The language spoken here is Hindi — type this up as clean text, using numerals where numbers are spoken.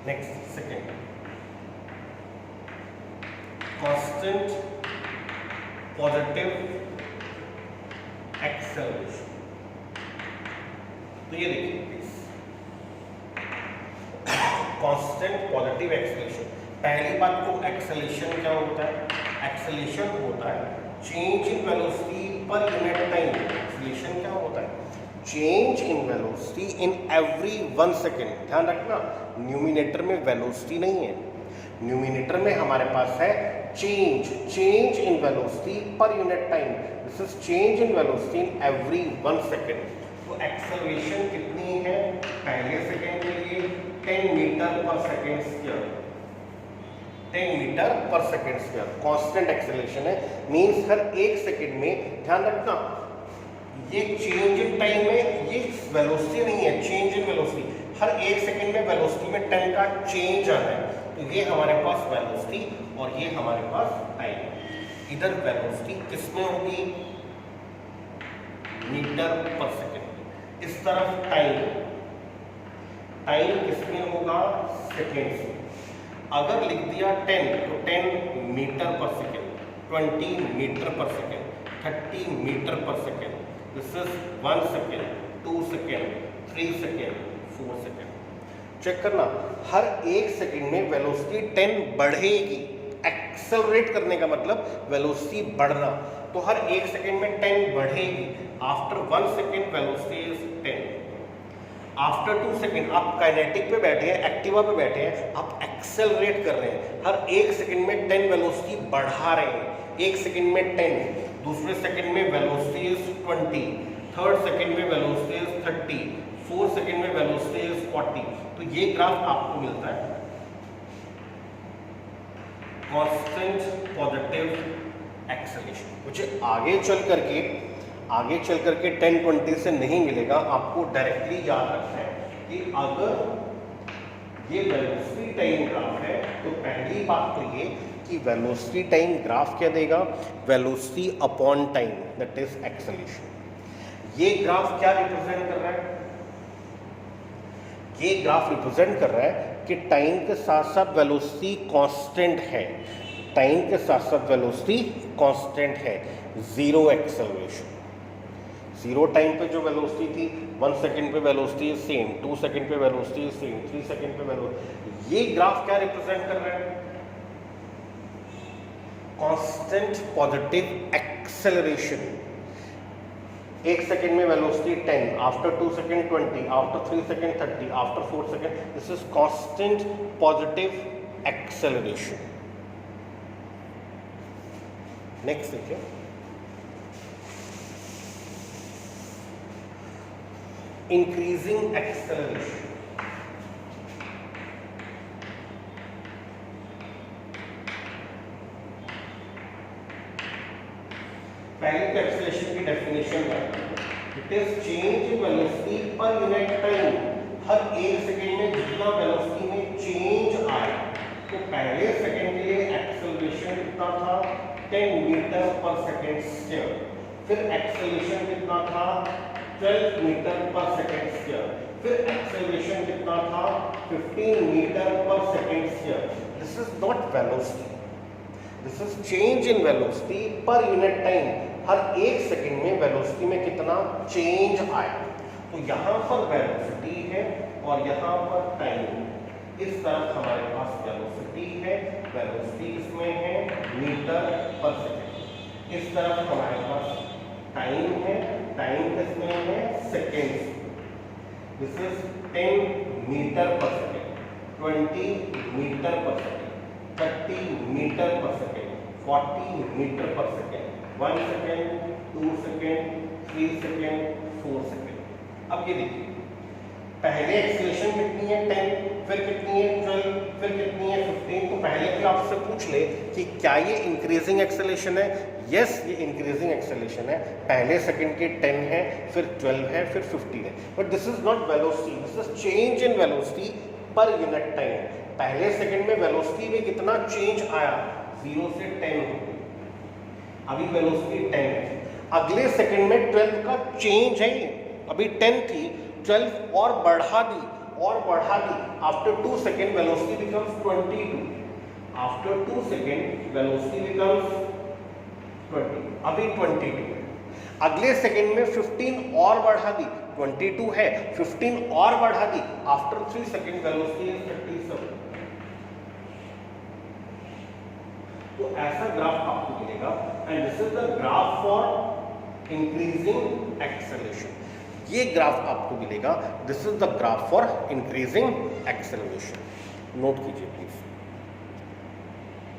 Next second, constant positive acceleration. तो ये देखिए प्लीज, कांस्टेंट पॉजिटिव एक्सेलरेशन। पहली बात तो एक्सेलरेशन क्या होता है? एक्सेलरेशन होता है चेंज इन वेलोसिटी पर यूनिट टाइम। एक्सेलरेशन क्या होता है? Change in velocity in every 1 second. ध्यान रखना, न्यूमिनेटर में वेलोसिटी नहीं है, न्यूमिनेटर में हमारे पास है चेंज इन वेलोसिटी पर unit time. This is change in velocity in every 1 second. तो एक्सेलरेशन कितनी है पहले सेकेंड के लिए? 10 मीटर पर सेकेंड स्क्वायर, 10 मीटर पर सेकेंड स्क्वायर कांस्टेंट एक्सेलरेशन है। मींस हर एक सेकेंड में, ध्यान रखना, ये चेंज इन टाइम में ये वेलोसिटी नहीं है, चेंज इन वेलोसिटी। हर एक सेकेंड में वेलोसिटी में 10 का चेंज आता है। तो ये हमारे पास वेलोसिटी और ये हमारे पास टाइम। इधर वेलोसिटी किसमें होगी? मीटर पर सेकेंड। इस तरफ टाइम किसमें होगा? सेकेंड्स में। अगर लिख दिया 10 तो 10 मीटर पर सेकेंड, 20 मीटर पर सेकेंड, 30 मीटर पर second. This is 1 second, 2 second, 3 second, 4 second. Check करना, हर एक सेकेंड में वेलोसिटी 10 बढ़ेगी। एक्सेलरेट करने का मतलब वेलोसिटी बढ़ना, तो हर एक सेकेंड में 10 बढ़ेगी। After 1 second velocity is 10। After 2 second आप काइनेटिक पे बैठे हैं, एक्टिवा पे बैठे हैं, आप एक्सेलरेट कर रहे हैं, हर एक सेकेंड में 10 वेलोसिटी बढ़ा रहे हैं। एक सेकेंड में 10, दूसरे सेकेंड में वेलोसिटी इज 20, थर्ड सेकेंड में वेलोसिटी इज 30, फोर्थ सेकेंड में वेलोसिटी इज 40। तो ये ग्राफ आपको मिलता है कांस्टेंट पॉजिटिव एक्सेलरेशन। मुझे आगे चल करके 10-20 से नहीं मिलेगा। आपको डायरेक्टली याद रखना है कि अगर ये वेलोसिटी टाइम ग्राफ है तो पहली बात तो ये कि वेलोसिटी टाइम ग्राफ क्या देगा? Velocity upon time, that is acceleration. ये ग्राफ क्या रिप्रेजेंट कर रहा है? ये ग्राफ रिप्रेजेंट कर रहा है कि टाइम के साथ साथ वेलोसिटी कांस्टेंट है, टाइम के साथ साथ वेलोसिटी कांस्टेंट है, जीरो एक्सेलरेशन। जीरो टाइम पे जो वेलोसिटी थी, 1 सेकेंड पे वेलोसिटी सेम, 2 सेकेंड पे वेलोसिटी सेम, 3 सेकेंड पे वेलोसिटी। ये ग्राफ क्या रिप्रेजेंट कर रहा है? Constant positive acceleration. 1 सेकेंड में velocity 10, after 2 second 20, after 3 second 30, after 4 second, this is constant positive acceleration. Next देखिए, इंक्रीजिंग एक्सेलरेशन। पहले तो एक्सेलरेशन की डेफिनेशन है, it is change in velocity पर यूनिट टाइम। हर एक सेकेंड में जितना वेलोसिटी में चेंज आए, तो पहले सेकेंड के लिए एक्सेलरेशन कितना था? 10 मीटर पर सेकेंड स्क्वायर। फिर एक्सेलरेशन कितना था? 12 मीटर पर सेकेंड स्क्वायर। फिर एक्सेलरेशन कितना था? 15 मीटर पर second square. This is not velocity, this is change in velocity पर यूनिट टाइम। हर एक सेकेंड में वेलोसिटी में कितना चेंज आया। तो यहाँ पर वेलोसिटी है और यहाँ पर टाइम। इस तरफ हमारे पास वेलोसिटी है, वेलोसिटी इसमें है मीटर पर सेकेंड। इस तरफ हमारे पास टाइम है, टाइम किसमें है? सेकेंड्स। दिस इज 10 मीटर पर सेकेंड, 20 मीटर पर सेकेंड, 30 मीटर पर सेकेंड, 40 मीटर पर second, 1 second, 2 second, 3 second, 4 second. अब ये देखिए, पहले एक्सेलरेशन कितनी है? 10, फिर कितनी है? 12, फिर कितनी है? 15। तो पहले भी आपसे पूछ ले कि क्या ये इंक्रीजिंग एक्सेलरेशन है? यस, ये इंक्रीजिंग एक्सेलरेशन है। पहले सेकंड के 10 है, फिर 12 है, फिर 15 है। But this is not velocity, this is change in velocity पर यूनिट टाइम। पहले सेकंड में वेलोसिटी में कितना चेंज आया? 0 से 10 हो गई। अभी वेलोसिटी 10 है, अगले सेकंड में 12 का चेंज है। अभी 10 थी, 12 और बढ़ा दी और बढ़ा दी, after 2 second velocity becomes 22, after 2 second velocity becomes 20, अभी 22 है। अगले सेकेंड में 15 और बढ़ा दी, 22 है, 15 और बढ़ा दी, आफ्टर 3 सेकेंड वेलोसिटी इज 37। तो ऐसा ग्राफ आपको मिलेगा and this is the graph for increasing acceleration. ये ग्राफ आपको मिलेगा, this is the graph for increasing acceleration. Note कीजिए प्लीज।